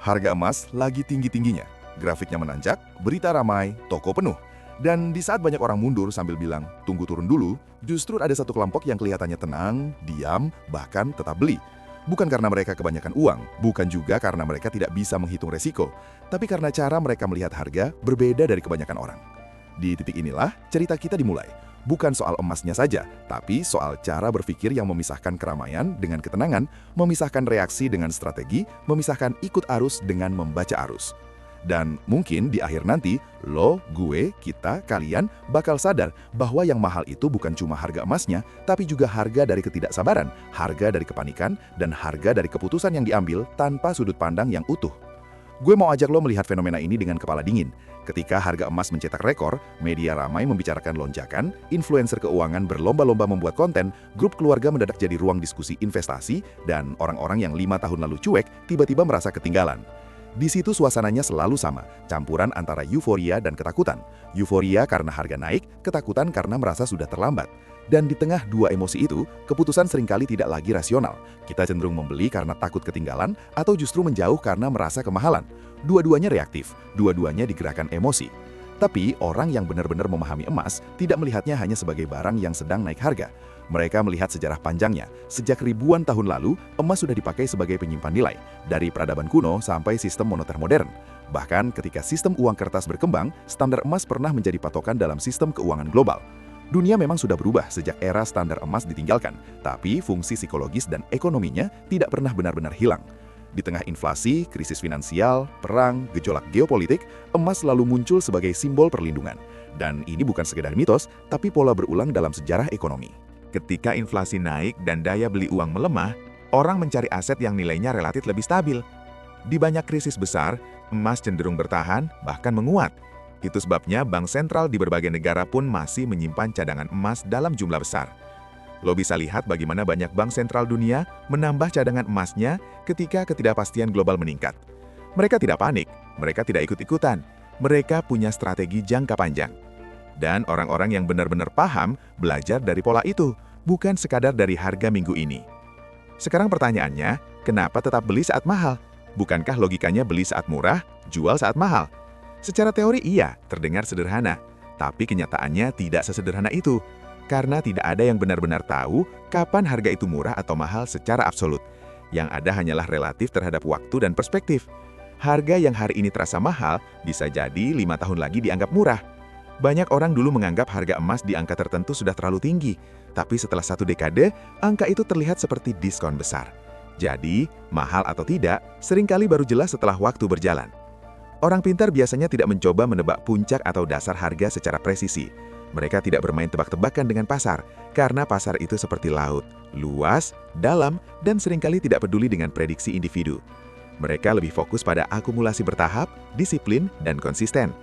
Harga emas lagi tinggi-tingginya. Grafiknya menanjak, berita ramai, toko penuh. Dan di saat banyak orang mundur sambil bilang, tunggu turun dulu, justru ada satu kelompok yang kelihatannya tenang, diam, bahkan tetap beli. Bukan karena mereka kebanyakan uang, bukan juga karena mereka tidak bisa menghitung resiko, tapi karena cara mereka melihat harga berbeda dari kebanyakan orang. Di titik inilah cerita kita dimulai. Bukan soal emasnya saja, tapi soal cara berpikir yang memisahkan keramaian dengan ketenangan, memisahkan reaksi dengan strategi, memisahkan ikut arus dengan membaca arus. Dan mungkin di akhir nanti, lo, gue, kita, kalian bakal sadar bahwa yang mahal itu bukan cuma harga emasnya, tapi juga harga dari ketidaksabaran, harga dari kepanikan, dan harga dari keputusan yang diambil tanpa sudut pandang yang utuh. Gue mau ajak lo melihat fenomena ini dengan kepala dingin. Ketika harga emas mencetak rekor, media ramai membicarakan lonjakan, influencer keuangan berlomba-lomba membuat konten, grup keluarga mendadak jadi ruang diskusi investasi, dan orang-orang yang 5 tahun lalu cuek tiba-tiba merasa ketinggalan. Di situ suasananya selalu sama, campuran antara euforia dan ketakutan. Euforia karena harga naik, ketakutan karena merasa sudah terlambat. Dan di tengah dua emosi itu, keputusan seringkali tidak lagi rasional. Kita cenderung membeli karena takut ketinggalan, atau justru menjauh karena merasa kemahalan. Dua-duanya reaktif, dua-duanya digerakkan emosi. Tapi orang yang benar-benar memahami emas tidak melihatnya hanya sebagai barang yang sedang naik harga. Mereka melihat sejarah panjangnya. Sejak ribuan tahun lalu, emas sudah dipakai sebagai penyimpan nilai, dari peradaban kuno sampai sistem moneter modern. Bahkan ketika sistem uang kertas berkembang, standar emas pernah menjadi patokan dalam sistem keuangan global. Dunia memang sudah berubah sejak era standar emas ditinggalkan, tapi fungsi psikologis dan ekonominya tidak pernah benar-benar hilang. Di tengah inflasi, krisis finansial, perang, gejolak geopolitik, emas selalu muncul sebagai simbol perlindungan. Dan ini bukan sekedar mitos, tapi pola berulang dalam sejarah ekonomi. Ketika inflasi naik dan daya beli uang melemah, orang mencari aset yang nilainya relatif lebih stabil. Di banyak krisis besar, emas cenderung bertahan, bahkan menguat. Itu sebabnya bank sentral di berbagai negara pun masih menyimpan cadangan emas dalam jumlah besar. Lo bisa lihat bagaimana banyak bank sentral dunia menambah cadangan emasnya ketika ketidakpastian global meningkat. Mereka tidak panik, mereka tidak ikut-ikutan, mereka punya strategi jangka panjang. Dan orang-orang yang benar-benar paham belajar dari pola itu, bukan sekadar dari harga minggu ini. Sekarang pertanyaannya, kenapa tetap beli saat mahal? Bukankah logikanya beli saat murah, jual saat mahal? Secara teori iya, terdengar sederhana, tapi kenyataannya tidak sesederhana itu. Karena tidak ada yang benar-benar tahu kapan harga itu murah atau mahal secara absolut. Yang ada hanyalah relatif terhadap waktu dan perspektif. Harga yang hari ini terasa mahal bisa jadi 5 tahun lagi dianggap murah. Banyak orang dulu menganggap harga emas di angka tertentu sudah terlalu tinggi, tapi setelah 1 dekade, angka itu terlihat seperti diskon besar. Jadi, mahal atau tidak, seringkali baru jelas setelah waktu berjalan. Orang pintar biasanya tidak mencoba menebak puncak atau dasar harga secara presisi. Mereka tidak bermain tebak-tebakan dengan pasar, karena pasar itu seperti laut, luas, dalam, dan seringkali tidak peduli dengan prediksi individu. Mereka lebih fokus pada akumulasi bertahap, disiplin, dan konsisten.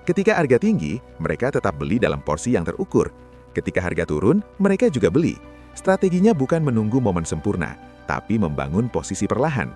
Ketika harga tinggi, mereka tetap beli dalam porsi yang terukur. Ketika harga turun, mereka juga beli. Strateginya bukan menunggu momen sempurna, tapi membangun posisi perlahan.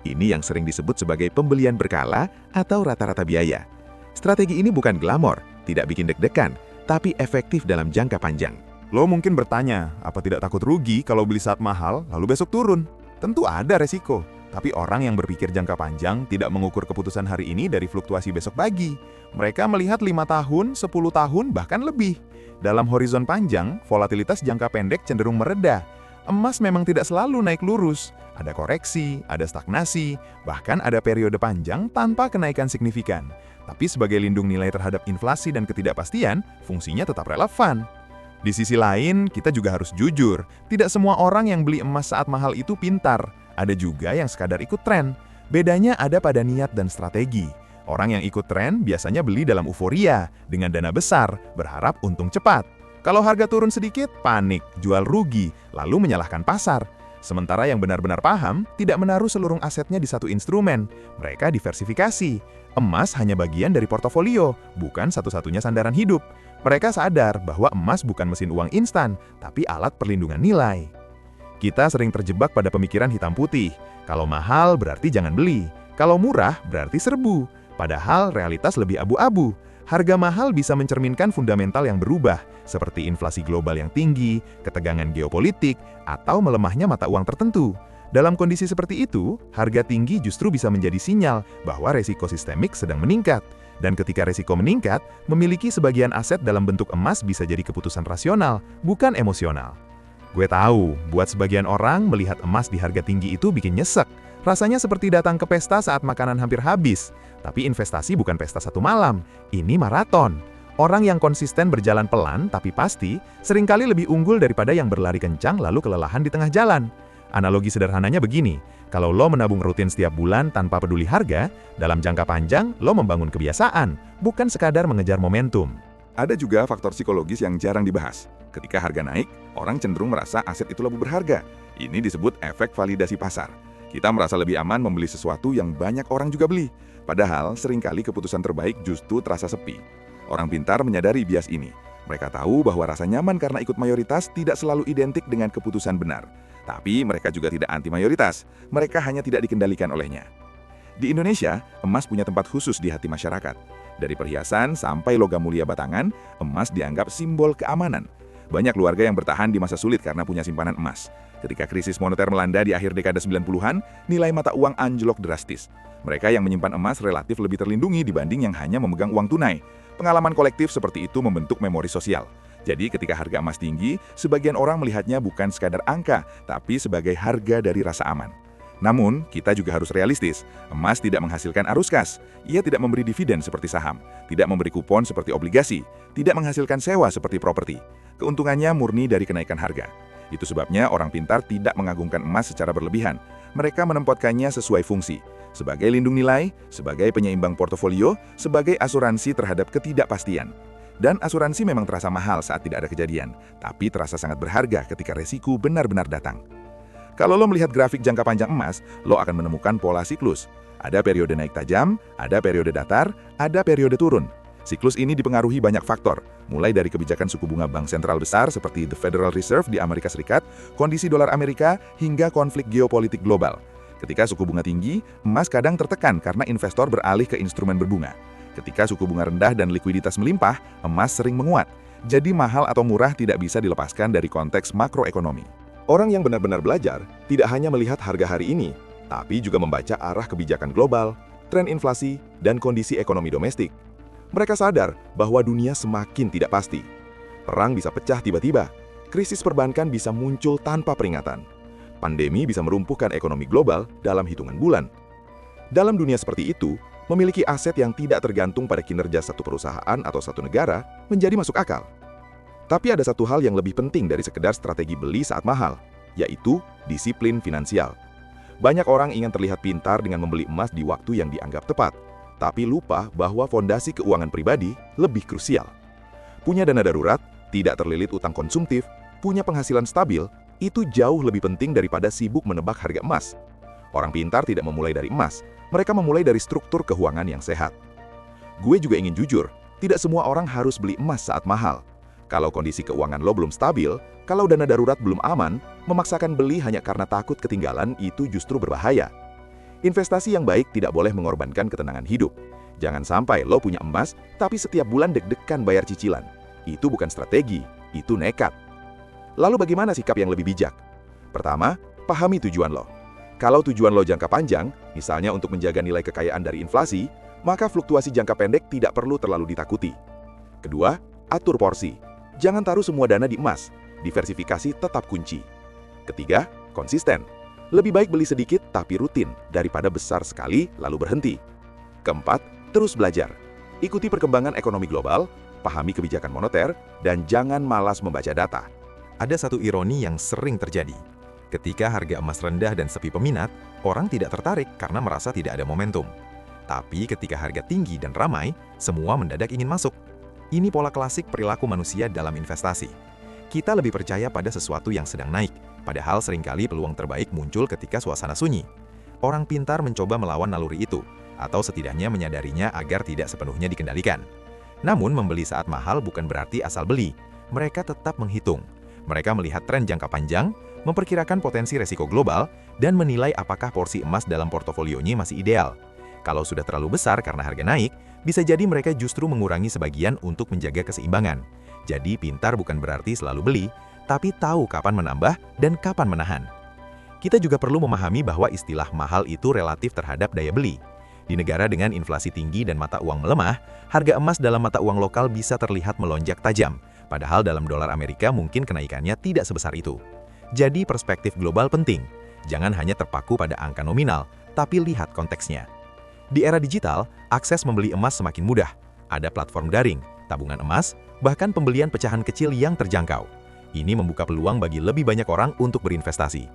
Ini yang sering disebut sebagai pembelian berkala atau rata-rata biaya. Strategi ini bukan glamor, tidak bikin deg-degan, tapi efektif dalam jangka panjang. Lo mungkin bertanya, apa tidak takut rugi kalau beli saat mahal, lalu besok turun? Tentu ada resiko. Tapi orang yang berpikir jangka panjang tidak mengukur keputusan hari ini dari fluktuasi besok pagi. Mereka melihat 5 tahun, 10 tahun, bahkan lebih. Dalam horizon panjang, volatilitas jangka pendek cenderung mereda. Emas memang tidak selalu naik lurus. Ada koreksi, ada stagnasi, bahkan ada periode panjang tanpa kenaikan signifikan. Tapi sebagai lindung nilai terhadap inflasi dan ketidakpastian, fungsinya tetap relevan. Di sisi lain, kita juga harus jujur. Tidak semua orang yang beli emas saat mahal itu pintar. Ada juga yang sekadar ikut tren. Bedanya ada pada niat dan strategi. Orang yang ikut tren biasanya beli dalam euforia, dengan dana besar, berharap untung cepat. Kalau harga turun sedikit, panik, jual rugi, lalu menyalahkan pasar. Sementara yang benar-benar paham, tidak menaruh seluruh asetnya di satu instrumen. Mereka diversifikasi. Emas hanya bagian dari portofolio, bukan satu-satunya sandaran hidup. Mereka sadar bahwa emas bukan mesin uang instan, tapi alat perlindungan nilai. Kita sering terjebak pada pemikiran hitam putih. Kalau mahal berarti jangan beli. Kalau murah berarti serbu. Padahal realitas lebih abu-abu. Harga mahal bisa mencerminkan fundamental yang berubah, seperti inflasi global yang tinggi, ketegangan geopolitik, atau melemahnya mata uang tertentu. Dalam kondisi seperti itu, harga tinggi justru bisa menjadi sinyal bahwa resiko sistemik sedang meningkat. Dan ketika resiko meningkat, memiliki sebagian aset dalam bentuk emas bisa jadi keputusan rasional, bukan emosional. Gue tahu, buat sebagian orang, melihat emas di harga tinggi itu bikin nyesek. Rasanya seperti datang ke pesta saat makanan hampir habis. Tapi investasi bukan pesta satu malam, ini maraton. Orang yang konsisten berjalan pelan tapi pasti, seringkali lebih unggul daripada yang berlari kencang lalu kelelahan di tengah jalan. Analogi sederhananya begini, kalau lo menabung rutin setiap bulan tanpa peduli harga, dalam jangka panjang lo membangun kebiasaan, bukan sekadar mengejar momentum. Ada juga faktor psikologis yang jarang dibahas. Ketika harga naik, orang cenderung merasa aset itu lebih berharga. Ini disebut efek validasi pasar. Kita merasa lebih aman membeli sesuatu yang banyak orang juga beli. Padahal, seringkali keputusan terbaik justru terasa sepi. Orang pintar menyadari bias ini. Mereka tahu bahwa rasa nyaman karena ikut mayoritas tidak selalu identik dengan keputusan benar. Tapi mereka juga tidak anti mayoritas, mereka hanya tidak dikendalikan olehnya. Di Indonesia, emas punya tempat khusus di hati masyarakat. Dari perhiasan sampai logam mulia batangan, emas dianggap simbol keamanan. Banyak keluarga yang bertahan di masa sulit karena punya simpanan emas. Ketika krisis moneter melanda di akhir dekade 90-an, nilai mata uang anjlok drastis. Mereka yang menyimpan emas relatif lebih terlindungi dibanding yang hanya memegang uang tunai. Pengalaman kolektif seperti itu membentuk memori sosial. Jadi ketika harga emas tinggi, sebagian orang melihatnya bukan sekadar angka, tapi sebagai harga dari rasa aman. Namun, kita juga harus realistis. Emas tidak menghasilkan arus kas. Ia tidak memberi dividen seperti saham, tidak memberi kupon seperti obligasi, tidak menghasilkan sewa seperti properti. Keuntungannya murni dari kenaikan harga. Itu sebabnya orang pintar tidak mengagungkan emas secara berlebihan. Mereka menempatkannya sesuai fungsi. Sebagai lindung nilai, sebagai penyeimbang portofolio, sebagai asuransi terhadap ketidakpastian. Dan asuransi memang terasa mahal saat tidak ada kejadian, tapi terasa sangat berharga ketika resiko benar-benar datang. Kalau lo melihat grafik jangka panjang emas, lo akan menemukan pola siklus. Ada periode naik tajam, ada periode datar, ada periode turun. Siklus ini dipengaruhi banyak faktor, mulai dari kebijakan suku bunga bank sentral besar seperti The Federal Reserve di Amerika Serikat, kondisi dolar Amerika, hingga konflik geopolitik global. Ketika suku bunga tinggi, emas kadang tertekan karena investor beralih ke instrumen berbunga. Ketika suku bunga rendah dan likuiditas melimpah, emas sering menguat. Jadi mahal atau murah tidak bisa dilepaskan dari konteks makroekonomi. Orang yang benar-benar belajar tidak hanya melihat harga hari ini, tapi juga membaca arah kebijakan global, tren inflasi, dan kondisi ekonomi domestik. Mereka sadar bahwa dunia semakin tidak pasti. Perang bisa pecah tiba-tiba, krisis perbankan bisa muncul tanpa peringatan. Pandemi bisa merumpuhkan ekonomi global dalam hitungan bulan. Dalam dunia seperti itu, memiliki aset yang tidak tergantung pada kinerja satu perusahaan atau satu negara menjadi masuk akal. Tapi ada satu hal yang lebih penting dari sekedar strategi beli saat mahal, yaitu disiplin finansial. Banyak orang ingin terlihat pintar dengan membeli emas di waktu yang dianggap tepat, tapi lupa bahwa fondasi keuangan pribadi lebih krusial. Punya dana darurat, tidak terlilit utang konsumtif, punya penghasilan stabil, itu jauh lebih penting daripada sibuk menebak harga emas. Orang pintar tidak memulai dari emas, mereka memulai dari struktur keuangan yang sehat. Gue juga ingin jujur, tidak semua orang harus beli emas saat mahal. Kalau kondisi keuangan lo belum stabil, kalau dana darurat belum aman, memaksakan beli hanya karena takut ketinggalan itu justru berbahaya. Investasi yang baik tidak boleh mengorbankan ketenangan hidup. Jangan sampai lo punya emas, tapi setiap bulan deg-degan bayar cicilan. Itu bukan strategi, itu nekat. Lalu bagaimana sikap yang lebih bijak? Pertama, pahami tujuan lo. Kalau tujuan lo jangka panjang, misalnya untuk menjaga nilai kekayaan dari inflasi, maka fluktuasi jangka pendek tidak perlu terlalu ditakuti. Kedua, atur porsi. Jangan taruh semua dana di emas, diversifikasi tetap kunci. Ketiga, konsisten. Lebih baik beli sedikit tapi rutin daripada besar sekali lalu berhenti. Keempat, terus belajar. Ikuti perkembangan ekonomi global, pahami kebijakan moneter, dan jangan malas membaca data. Ada satu ironi yang sering terjadi. Ketika harga emas rendah dan sepi peminat, orang tidak tertarik karena merasa tidak ada momentum. Tapi ketika harga tinggi dan ramai, semua mendadak ingin masuk. Ini pola klasik perilaku manusia dalam investasi. Kita lebih percaya pada sesuatu yang sedang naik, padahal seringkali peluang terbaik muncul ketika suasana sunyi. Orang pintar mencoba melawan naluri itu, atau setidaknya menyadarinya agar tidak sepenuhnya dikendalikan. Namun membeli saat mahal bukan berarti asal beli. Mereka tetap menghitung. Mereka melihat tren jangka panjang, memperkirakan potensi resiko global, dan menilai apakah porsi emas dalam portofolionya masih ideal. Kalau sudah terlalu besar karena harga naik, bisa jadi mereka justru mengurangi sebagian untuk menjaga keseimbangan. Jadi pintar bukan berarti selalu beli, tapi tahu kapan menambah dan kapan menahan. Kita juga perlu memahami bahwa istilah mahal itu relatif terhadap daya beli. Di negara dengan inflasi tinggi dan mata uang melemah, harga emas dalam mata uang lokal bisa terlihat melonjak tajam, padahal dalam dolar Amerika mungkin kenaikannya tidak sebesar itu. Jadi perspektif global penting. Jangan hanya terpaku pada angka nominal, tapi lihat konteksnya. Di era digital, akses membeli emas semakin mudah. Ada platform daring, tabungan emas, bahkan pembelian pecahan kecil yang terjangkau. Ini membuka peluang bagi lebih banyak orang untuk berinvestasi.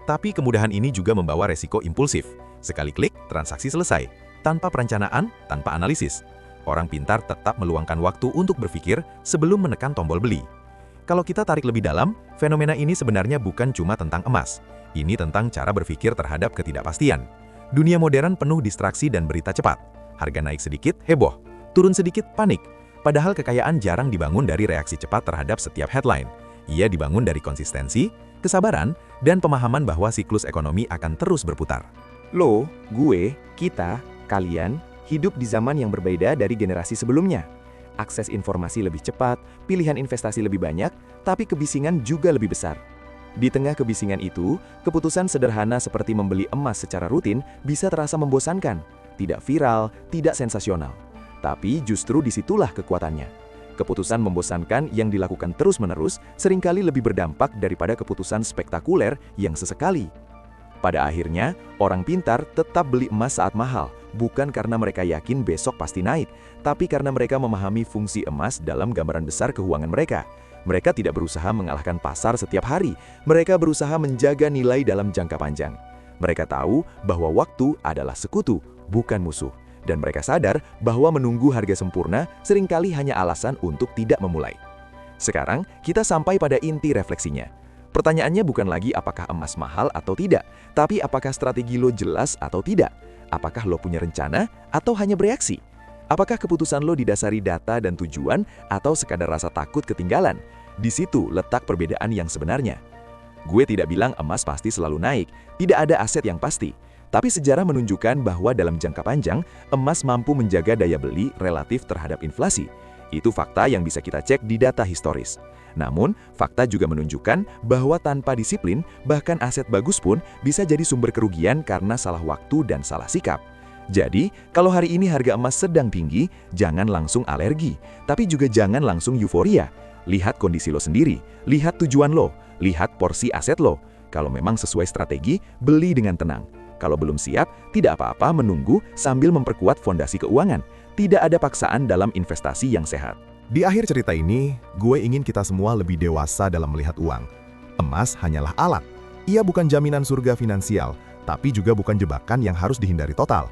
Tapi kemudahan ini juga membawa resiko impulsif. Sekali klik, transaksi selesai. Tanpa perencanaan, tanpa analisis. Orang pintar tetap meluangkan waktu untuk berpikir sebelum menekan tombol beli. Kalau kita tarik lebih dalam, fenomena ini sebenarnya bukan cuma tentang emas. Ini tentang cara berpikir terhadap ketidakpastian. Dunia modern penuh distraksi dan berita cepat. Harga naik sedikit, heboh. Turun sedikit, panik. Padahal kekayaan jarang dibangun dari reaksi cepat terhadap setiap headline. Ia dibangun dari konsistensi, kesabaran, dan pemahaman bahwa siklus ekonomi akan terus berputar. Lo, gue, kita, kalian, hidup di zaman yang berbeda dari generasi sebelumnya. Akses informasi lebih cepat, pilihan investasi lebih banyak, tapi kebisingan juga lebih besar. Di tengah kebisingan itu, keputusan sederhana seperti membeli emas secara rutin bisa terasa membosankan, tidak viral, tidak sensasional. Tapi justru disitulah kekuatannya. Keputusan membosankan yang dilakukan terus-menerus seringkali lebih berdampak daripada keputusan spektakuler yang sesekali. Pada akhirnya, orang pintar tetap beli emas saat mahal, bukan karena mereka yakin besok pasti naik, tapi karena mereka memahami fungsi emas dalam gambaran besar keuangan mereka. Mereka tidak berusaha mengalahkan pasar setiap hari, mereka berusaha menjaga nilai dalam jangka panjang. Mereka tahu bahwa waktu adalah sekutu, bukan musuh. Dan mereka sadar bahwa menunggu harga sempurna seringkali hanya alasan untuk tidak memulai. Sekarang, kita sampai pada inti refleksinya. Pertanyaannya bukan lagi apakah emas mahal atau tidak, tapi apakah strategi lo jelas atau tidak? Apakah lo punya rencana atau hanya bereaksi? Apakah keputusan lo didasari data dan tujuan atau sekadar rasa takut ketinggalan? Di situ letak perbedaan yang sebenarnya. Gue tidak bilang emas pasti selalu naik, tidak ada aset yang pasti. Tapi sejarah menunjukkan bahwa dalam jangka panjang, emas mampu menjaga daya beli relatif terhadap inflasi. Itu fakta yang bisa kita cek di data historis. Namun, fakta juga menunjukkan bahwa tanpa disiplin, bahkan aset bagus pun bisa jadi sumber kerugian karena salah waktu dan salah sikap. Jadi, kalau hari ini harga emas sedang tinggi, jangan langsung alergi, tapi juga jangan langsung euforia. Lihat kondisi lo sendiri, lihat tujuan lo, lihat porsi aset lo. Kalau memang sesuai strategi, beli dengan tenang. Kalau belum siap, tidak apa-apa menunggu sambil memperkuat fondasi keuangan. Tidak ada paksaan dalam investasi yang sehat. Di akhir cerita ini, gue ingin kita semua lebih dewasa dalam melihat uang. Emas hanyalah alat. Ia bukan jaminan surga finansial, tapi juga bukan jebakan yang harus dihindari total.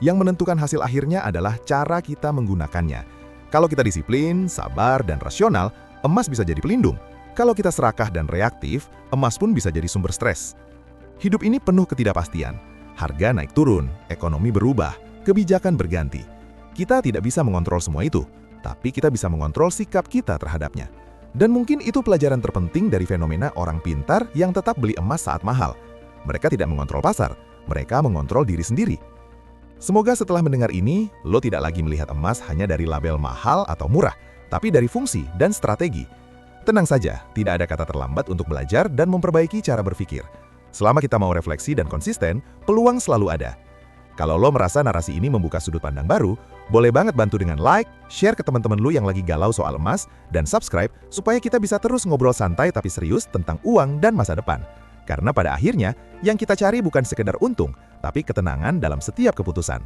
Yang menentukan hasil akhirnya adalah cara kita menggunakannya. Kalau kita disiplin, sabar, dan rasional, emas bisa jadi pelindung. Kalau kita serakah dan reaktif, emas pun bisa jadi sumber stres. Hidup ini penuh ketidakpastian. Harga naik turun, ekonomi berubah, kebijakan berganti. Kita tidak bisa mengontrol semua itu, tapi kita bisa mengontrol sikap kita terhadapnya. Dan mungkin itu pelajaran terpenting dari fenomena orang pintar yang tetap beli emas saat mahal. Mereka tidak mengontrol pasar, mereka mengontrol diri sendiri. Semoga setelah mendengar ini, lo tidak lagi melihat emas hanya dari label mahal atau murah, tapi dari fungsi dan strategi. Tenang saja, tidak ada kata terlambat untuk belajar dan memperbaiki cara berpikir. Selama kita mau refleksi dan konsisten, peluang selalu ada. Kalau lo merasa narasi ini membuka sudut pandang baru, boleh banget bantu dengan like, share ke teman-teman lo yang lagi galau soal emas, dan subscribe supaya kita bisa terus ngobrol santai tapi serius tentang uang dan masa depan. Karena pada akhirnya, yang kita cari bukan sekedar untung, tapi ketenangan dalam setiap keputusan.